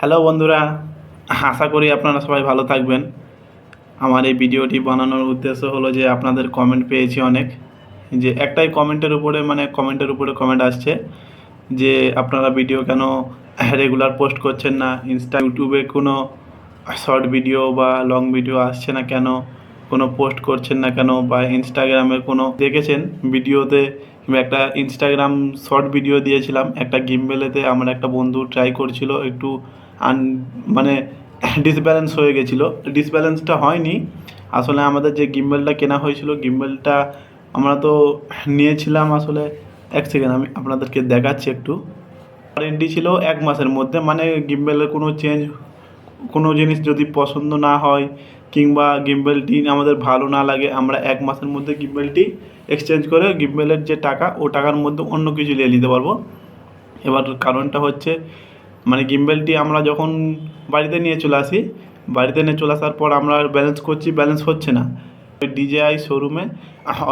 Hello বন্ধুরা, আশা করি আপনারা সবাই ভালো থাকবেন। আমার এই ভিডিওটি বানানোর উদ্দেশ্য হলো যে আপনাদের কমেন্ট পেয়েছি অনেক, যে একটাই কমেন্টের উপরে কমেন্ট আসছে যে আপনারা ভিডিও কেন রেগুলার পোস্ট করছেন না, ইউটিউবে কোনো শর্ট ভিডিও বা লং ভিডিও আসছে না কেন, কোনো পোস্ট করছেন না কেন, বা ইনস্টাগ্রামে কোনো দেখেছেন ভিডিওতে কিংবা একটা ইনস্টাগ্রাম শর্ট ভিডিও দিয়েছিলাম একটা গিম্বেলেতে। আমার একটা বন্ধু ট্রাই করছিল, একটু আন মানে ডিসব্যালেন্স হয়ে গেছিলো। ডিসব্যালেন্সটা হয়নি, আসলে আমাদের যে গিম্বেলটা কেনা হয়েছিল, গিম্বেলটা আমরা তো নিয়েছিলাম আসলে। এক সেকেন্ড আমি আপনাদেরকে দেখাচ্ছি একটু। ওয়ারেন্টি ছিল 1 মাসের মধ্যে, মানে গিম্বেলের কোনো জিনিস যদি পছন্দ না হয় কিংবা গিম্বেলটি আমাদের ভালো না লাগে, আমরা 1 মাসের মধ্যে গিম্বেলটি এক্সচেঞ্জ করে গিম্বেলের যে টাকা, ও টাকার মধ্যে অন্য কিছু নিয়ে নিতে পারবো। এবার কারণটা হচ্ছে, মানে গিম্বেলটি আমরা যখন বাড়িতে নিয়ে চলে আসি, বাড়িতে নিয়ে চলে আসার পর আমরা ব্যালেন্স করছি, ব্যালেন্স হচ্ছে না। ডিজেআই শোরুমে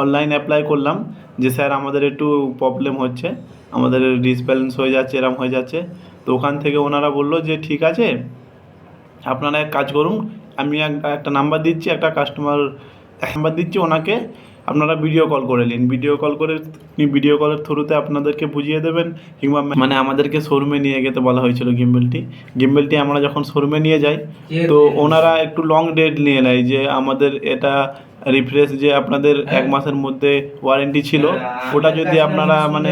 অনলাইন অ্যাপ্লাই করলাম যে স্যার আমাদের একটু প্রবলেম হচ্ছে, আমাদের ডিসব্যালেন্স হয়ে যাচ্ছে, এরম হয়ে যাচ্ছে। তো ওখান থেকে ওনারা বললো যে ঠিক আছে, আপনারা এক কাজ করুন, আমি একটা নাম্বার দিচ্ছি, একটা কাস্টমার নাম্বার দিচ্ছি ওনাকে, আপনারা ভিডিও কল করে নিন। ভিডিও কল করে ভিডিও কলের থ্রুতে আপনাদেরকে বুঝিয়ে দেবেন, কিংবা মানে আমাদেরকে শোরুমে নিয়ে যেতে বলা হয়েছিল। গিম্বেলটি আমরা যখন শোরুমে নিয়ে যাই, তো ওনারা একটু লং ডেট নিয়ে নেয় যে আমাদের এটা রিফ্রেশ, যে আপনাদের 1 মাসের মধ্যে ওয়ারেন্টি ছিল, ওটা যদি আপনারা মানে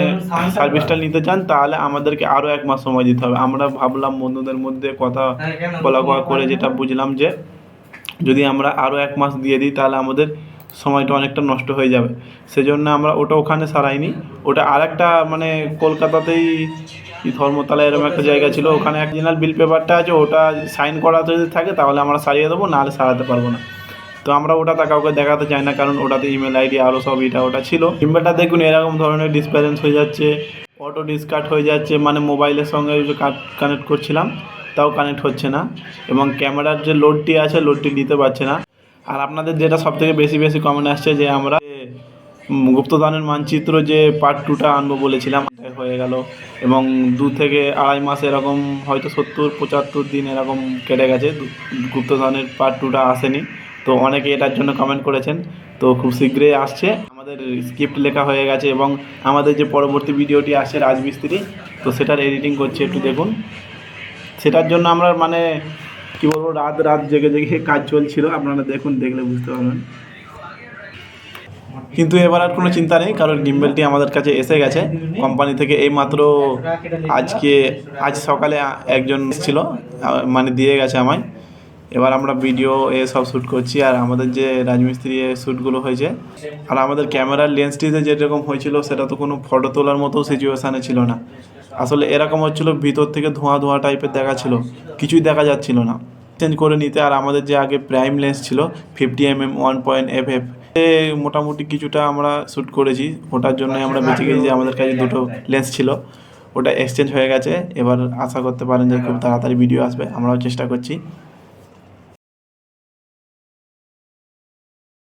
সার্ভিসটা নিতে চান তাহলে আমাদেরকে আরও 1 মাস সময় দিতে হবে। আমরা ভাবলাম বন্ধুদের মধ্যে কথা বলা করে যেটা বুঝলাম যে যদি আমরা আরও 1 মাস দিয়ে দিই তাহলে আমাদের সময়টা অনেকটা নষ্ট হয়ে যাবে। সেজন্য আমরা ওটা ওখানে সারাইনি, ওটা আরেকটা মানে কলকাতাতেই ধর্মতলা এরকম একটা জায়গা ছিল, ওখানে অরিজিনাল বিল পেপারটা আছে, ওটা সাইন করা যদি থাকে তাহলে আমরা সারিয়ে দেবো, নাহলে সারাতে পারবো না। তো আমরা ওটা কাউকে দেখাতে চাই না, কারণ ওটাতে ইমেল আইডি আরও সব ওটা ছিল। কিংবাটা দেখুন এরকম ধরনের ডিসব্যালেন্স হয়ে যাচ্ছে, অটো ডিসকাট হয়ে যাচ্ছে, মানে মোবাইলের সঙ্গে কানেক্ট করছিলাম তাও কানেক্ট হচ্ছে না, এবং ক্যামেরার যে লোডটি আছে লোডটি নিতে পারছে না। আর আপনাদের যেটা সবথেকে বেশি কমেন্ট আসছে যে আমরা গুপ্তধনের মানচিত্র যে পার্ট 2টা আনবো বলেছিলাম, হয়ে গেল, এবং 2 থেকে আড়াই মাস এরকম, হয়তো 70-75 দিন এরকম কেটে গেছে, গুপ্তধনের পার্ট 2টা আসেনি। তো অনেকে এটার জন্য কমেন্ট করেছেন, তো খুব শীঘ্রই আসছে। আমাদের স্ক্রিপ্ট লেখা হয়ে গেছে, এবং আমাদের যে পরবর্তী ভিডিওটি আসছে রাজমিস্ত্রি, তো সেটার এডিটিং করছে, একটু দেখুন। সেটার জন্য আমরা মানে কী বলবো, রাত জেগে কাজ চলছিল, আপনারা দেখুন, দেখলে বুঝতে পারবেন। কিন্তু এবার আর কোনো চিন্তা নেই, কারণ গিম্বেলটি আমাদের কাছে এসে গেছে কোম্পানি থেকে। এইমাত্র আজ সকালে একজন ছিল, মানে দিয়ে গেছে আমায়। এবার আমরা ভিডিও সব শ্যুট করছি, আর আমাদের যে রাজমিস্ত্রি শ্যুটগুলো হয়েছে, আর আমাদের ক্যামেরার লেন্সটিতে যেরকম হয়েছিল সেটা তো কোনো ফটো তোলার মতো সিচুয়েশানে ছিল না। আসলে এরকম হচ্ছিলো, ভিতর থেকে ধোঁয়া টাইপের দেখাচ্ছিল, কিছুই দেখা যাচ্ছিল না। চেঞ্জ করে নিতে, আর আমাদের যে আগে প্রাইম লেন্স ছিল 50mm 1.FF, মোটামুটি কিছুটা আমরা শ্যুট করেছি, ওটার জন্য আমরা বেঁচে গেছি যে আমাদের কাছে দুটো লেন্স ছিল, ওটা এক্সচেঞ্জ হয়ে গেছে। এবার আশা করতে পারেন যে খুব তাড়াতাড়ি ভিডিও আসবে, আমরাও চেষ্টা করছি।